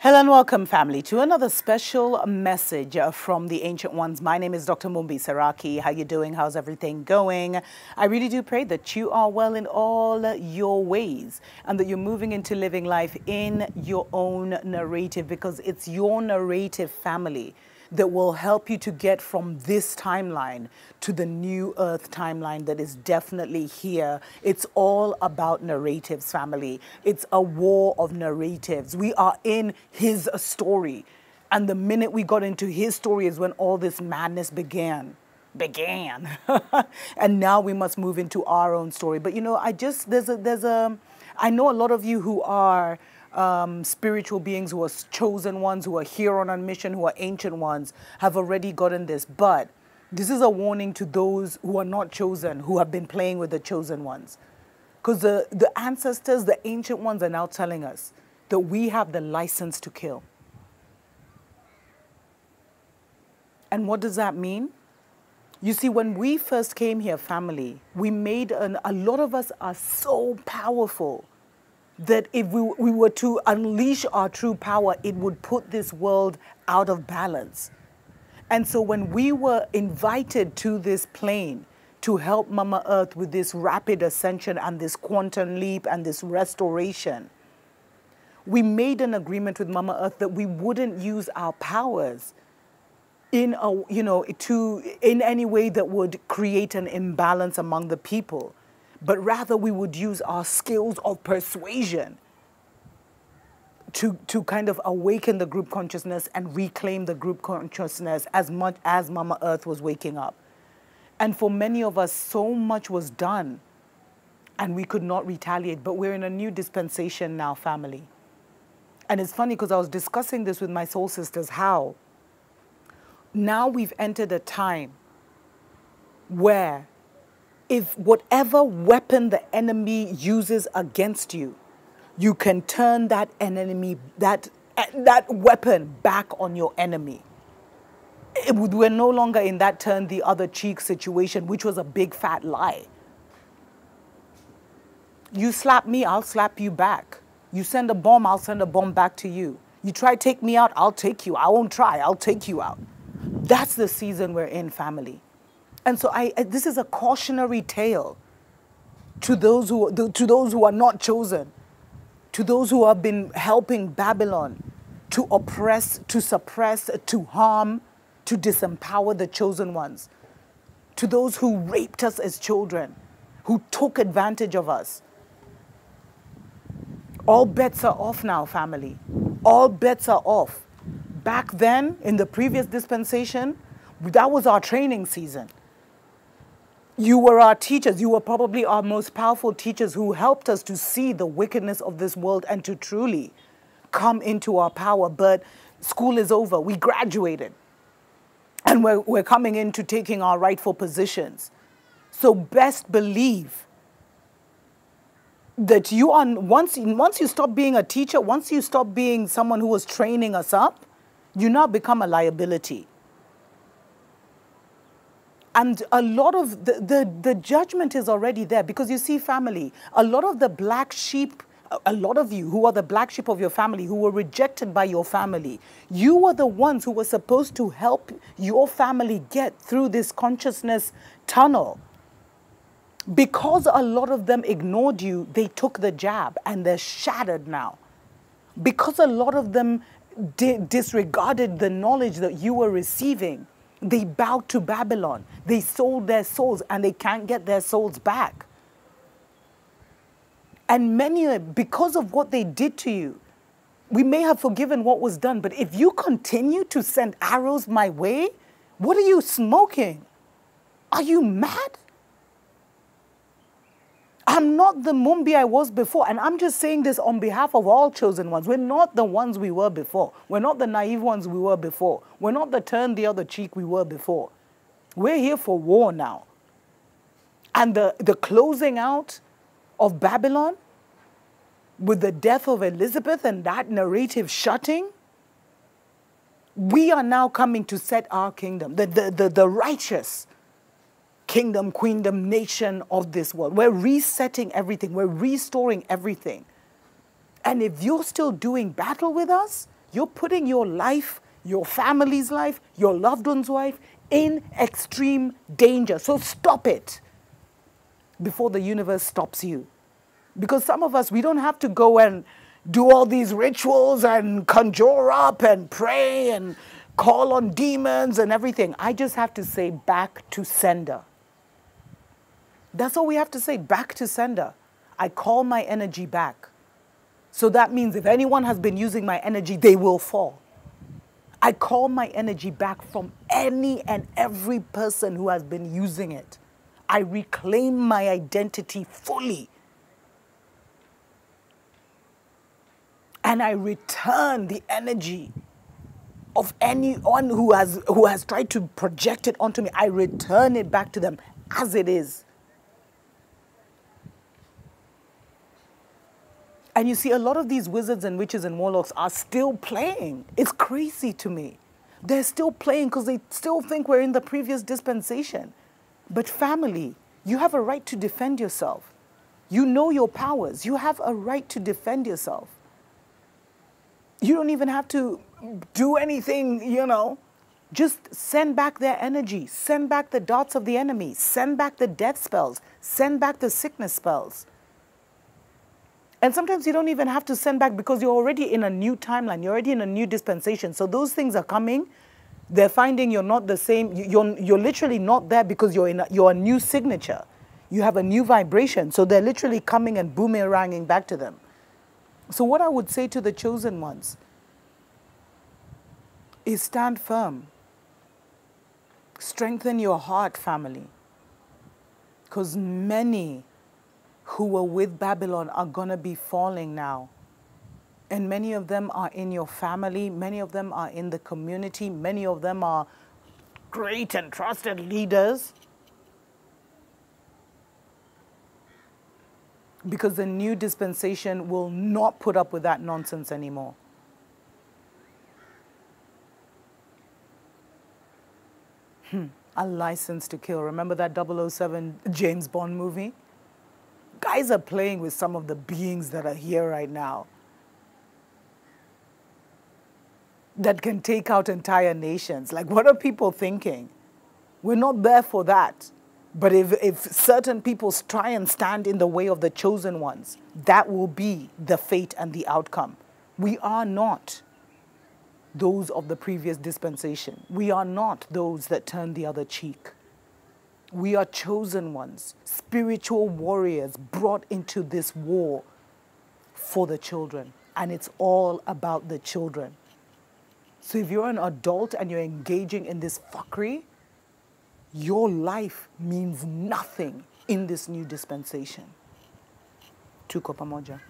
Hello and welcome, family, to another special message from the Ancient Ones. My name is Dr. Mumbi Saraki. How you doing? How's everything going? I really do pray that you are well in all your ways and that you're moving into living life in your own narrative, because it's your narrative, family, that will help you to get from this timeline to the new earth timeline that is definitely here. It's all about narratives, family. It's a war of narratives. We are in his story. And the minute we got into his story is when all this madness began. And now we must move into our own story. But you know, I know a lot of you who are spiritual beings, who are chosen ones, who are here on a mission, who are ancient ones, have already gotten this. But this is a warning to those who are not chosen, who have been playing with the chosen ones. Because the ancestors, the ancient ones, are now telling us that we have the license to kill. And what does that mean? You see, when we first came here, family, we made a lot of us are so powerful that if we were to unleash our true power, it would put this world out of balance. And so when we were invited to this plane to help Mama Earth with this rapid ascension and this quantum leap and this restoration, we made an agreement with Mama Earth that we wouldn't use our powers in any way that would create an imbalance among the people, but rather we would use our skills of persuasion to kind of awaken the group consciousness and reclaim the group consciousness as much as Mama Earth was waking up. And for many of us, so much was done and we could not retaliate, but we're in a new dispensation now, family. And it's funny because I was discussing this with my soul sisters, how now we've entered a time where if whatever weapon the enemy uses against you, you can turn that enemy, that weapon back on your enemy. We're no longer in that turn the other cheek situation, which was a big fat lie. You slap me, I'll slap you back. You send a bomb, I'll send a bomb back to you. You try to take me out, I'll take you. I won't try, I'll take you out. That's the season we're in, family. And so this is a cautionary tale to those who are not chosen, to those who have been helping Babylon to oppress, to suppress, to harm, to disempower the chosen ones, to those who raped us as children, who took advantage of us. All bets are off now, family. All bets are off. Back then, in the previous dispensation, that was our training season. You were our teachers. You were probably our most powerful teachers who helped us to see the wickedness of this world and to truly come into our power. But school is over. We graduated. And we're coming into taking our rightful positions. So best believe that you are, once you stop being a teacher, once you stop being someone who was training us up, you now become a liability. And a lot of the judgment is already there, because you see, family, a lot of the black sheep, a lot of you who are the black sheep of your family, who were rejected by your family, you were the ones who were supposed to help your family get through this consciousness tunnel. Because a lot of them ignored you, they took the jab and they're shattered now. Because a lot of them disregarded the knowledge that you were receiving, they bowed to Babylon. They sold their souls and they can't get their souls back. And many, because of what they did to you, we may have forgiven what was done, but if you continue to send arrows my way, what are you smoking? Are you mad? I'm not the Mumbi I was before. And I'm just saying this on behalf of all chosen ones. We're not the ones we were before. We're not the naive ones we were before. We're not the turn the other cheek we were before. We're here for war now. And the closing out of Babylon with the death of Elizabeth and that narrative shutting, we are now coming to set our kingdom, the righteous kingdom, queendom, nation of this world. We're resetting everything. We're restoring everything. And if you're still doing battle with us, You're putting your life, your family's life, your loved one's life in extreme danger. So stop it before the universe stops you. Because some of us, we don't have to go and do all these rituals and conjure up and pray and call on demons and everything. I just have to say back to sender. That's all we have to say, back to sender. I call my energy back. So that means if anyone has been using my energy, they will fall. I call my energy back from any and every person who has been using it. I reclaim my identity fully. And I return the energy of anyone who has tried to project it onto me. I return it back to them as it is. And you see, a lot of these wizards and witches and warlocks are still playing. It's crazy to me. They're still playing because they still think we're in the previous dispensation. But family, you have a right to defend yourself. You know your powers. You have a right to defend yourself. You don't even have to do anything, you know. Just send back their energy. Send back the darts of the enemy. Send back the death spells. Send back the sickness spells. And sometimes you don't even have to send back because you're already in a new timeline. You're already in a new dispensation. So those things are coming. They're finding you're not the same. You're literally not there because you're a new signature. You have a new vibration. So they're literally coming and boomeranging back to them. So what I would say to the chosen ones is stand firm. Strengthen your heart, family. Because many who were with Babylon are going to be falling now. And many of them are in your family. Many of them are in the community. Many of them are great and trusted leaders. Because the new dispensation will not put up with that nonsense anymore. A License to Kill. Remember that 007 James Bond movie? Guys are playing with some of the beings that are here right now that can take out entire nations. Like, what are people thinking? We're not there for that. But if certain people try and stand in the way of the chosen ones, that will be the fate and the outcome. We are not those of the previous dispensation. We are not those that turn the other cheek. We are chosen ones, spiritual warriors brought into this war for the children. And it's all about the children. So if you're an adult and you're engaging in this fuckery, your life means nothing in this new dispensation. Tuko pamoja.